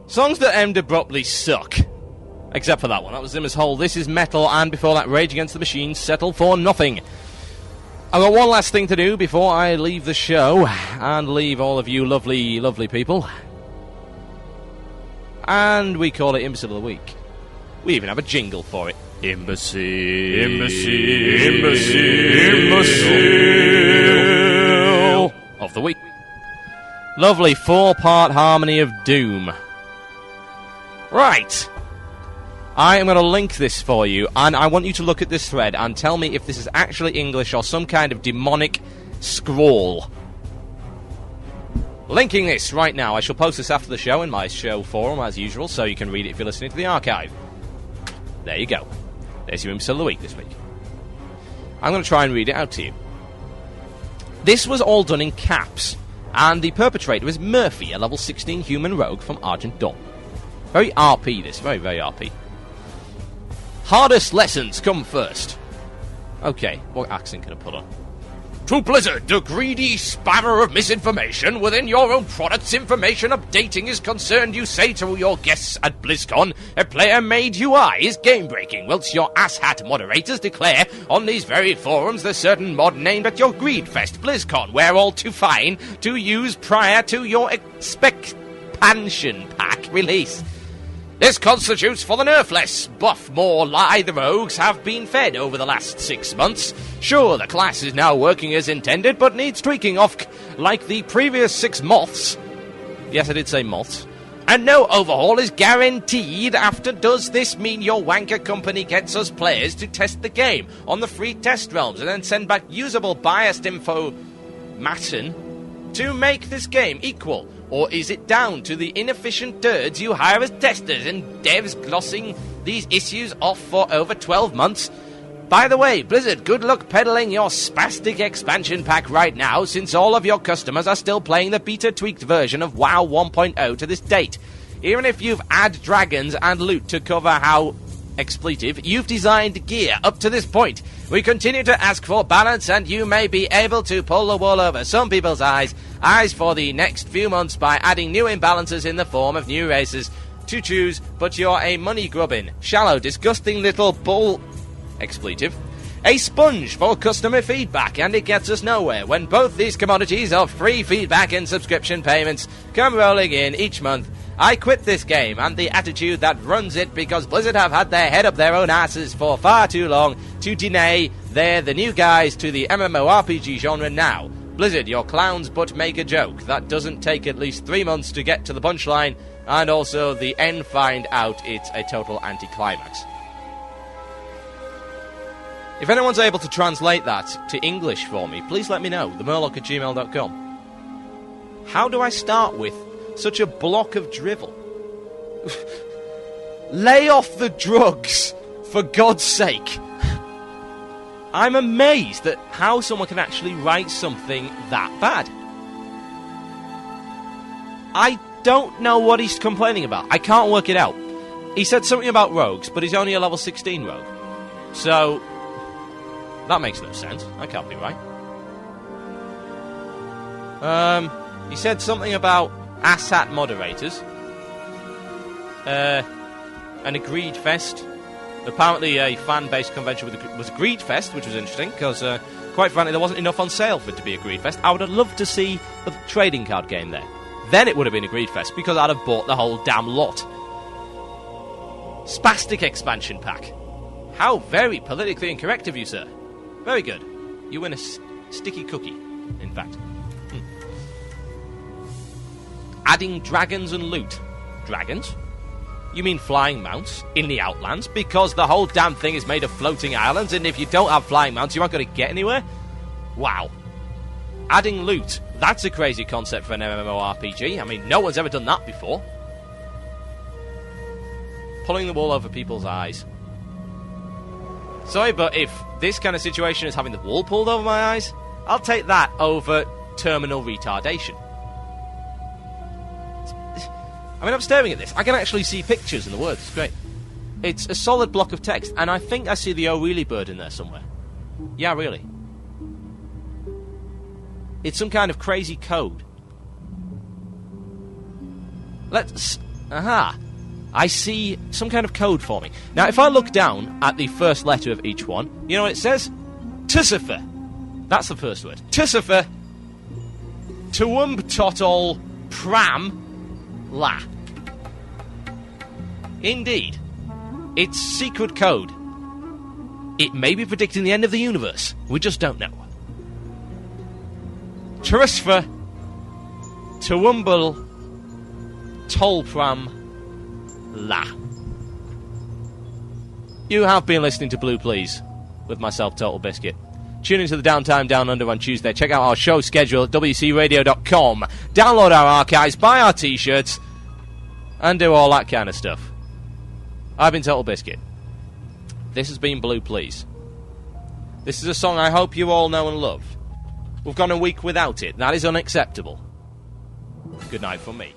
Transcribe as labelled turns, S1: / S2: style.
S1: Songs that end abruptly suck. Except for that one. That was Zimmer's Hole, This Is Metal, and before that, Rage Against the Machine, Settle for Nothing. I've got one last thing to do before I leave the show, and leave all of you lovely, lovely people. And we call it Imbecile of the Week. We even have a jingle for it. Imbecile. Imbecile. Imbecile. Imbecile. Of the Week. Lovely 4-part harmony of doom. Right. I am going to link this for you, and I want you to look at this thread and tell me if this is actually English or some kind of demonic scrawl. Linking this right now. I shall post this after the show in my show forum, as usual, so you can read it if you're listening to the archive. There you go. There's your Imbecile of the Week this week. I'm going to try and read it out to you. This was all done in caps, and the perpetrator is Murphy, a level 16 human rogue from Argent Dawn. Very RP, this. Very, very RP. Hardest lessons come first. Okay, what accent can I put on? To Blizzard, the greedy spammer of misinformation within your own product's information updating is concerned, you say to your guests at BlizzCon, a player-made UI is game-breaking, whilst your asshat moderators declare on these very forums the certain mod named at your Greedfest BlizzCon, where all too fine to use prior to your expansion pack release. This constitutes for the nerfless buff more lie the rogues have been fed over the last 6 months. Sure, the class is now working as intended, but needs tweaking off like the previous 6 moths. Yes, I did say moths. And no overhaul is guaranteed after. Does this mean your wanker company gets us players to test the game on the free test realms and then send back usable biased info to make this game equal? Or is it down to the inefficient turds you hire as testers and devs glossing these issues off for over 12 months? By the way, Blizzard, good luck peddling your spastic expansion pack right now, since all of your customers are still playing the beta-tweaked version of WoW 1.0 to this date. Even if you've added dragons and loot to cover how expletive you've designed gear up to this point, we continue to ask for balance, and you may be able to pull the wool over some people's eyes for the next few months by adding new imbalances in the form of new races to choose, but you're a money-grubbing, shallow, disgusting little bull... expletive. A sponge for customer feedback, and it gets us nowhere when both these commodities of free feedback and subscription payments come rolling in each month. I quit this game and the attitude that runs it because Blizzard have had their head up their own asses for far too long to deny they're the new guys to the MMORPG genre now. Blizzard, you're clowns but make a joke. That doesn't take at least 3 months to get to the punchline, and also the end find out it's a total anticlimax. If anyone's able to translate that to English for me, please let me know. themurloc@gmail.com. How do I start with such a block of drivel? Lay off the drugs, for God's sake. I'm amazed at how someone can actually write something that bad. I don't know what he's complaining about. I can't work it out. He said something about rogues, but he's only a level 16 rogue. So, that makes no sense. That can't be right. He said something about asshat moderators. An Agreed Fest. Apparently a fan-based convention was Agreed Fest, which was interesting, because, quite frankly, there wasn't enough on sale for it to be Agreed Fest. I would have loved to see a trading card game there. Then it would have been Agreed Fest, because I'd have bought the whole damn lot. Spastic expansion pack. How very politically incorrect of you, sir. Very good. You win a sticky cookie, in fact. Adding dragons and loot. Dragons? You mean flying mounts in the Outlands? Because the whole damn thing is made of floating islands, and if you don't have flying mounts, you aren't going to get anywhere? Wow. Adding loot. That's a crazy concept for an MMORPG. I mean, no one's ever done that before. Pulling the wool over people's eyes. Sorry, but if this kind of situation is having the wool pulled over my eyes, I'll take that over terminal retardation. I mean, I'm staring at this. I can actually see pictures and the words. It's great. It's a solid block of text, and I think I see the O'Reilly bird in there somewhere. Yeah, really. It's some kind of crazy code. Aha! I see some kind of code forming. Now, if I look down at the first letter of each one, you know what it says? Tussifer. That's the first word. Tussifer. Tuwumbtotol Pram La. Indeed. It's secret code. It may be predicting the end of the universe. We just don't know. Turisfa Tuwumbal Tolpram La. You have been listening to Blue Please with myself, Total Biscuit. Tune into the Downtime Down Under on Tuesday. Check out our show schedule at wcradio.com. Download our archives, buy our t-shirts, and do all that kind of stuff. I've been Total Biscuit. This has been Blue Please. This is a song I hope you all know and love. We've gone a week without it. That is unacceptable. Good night from me.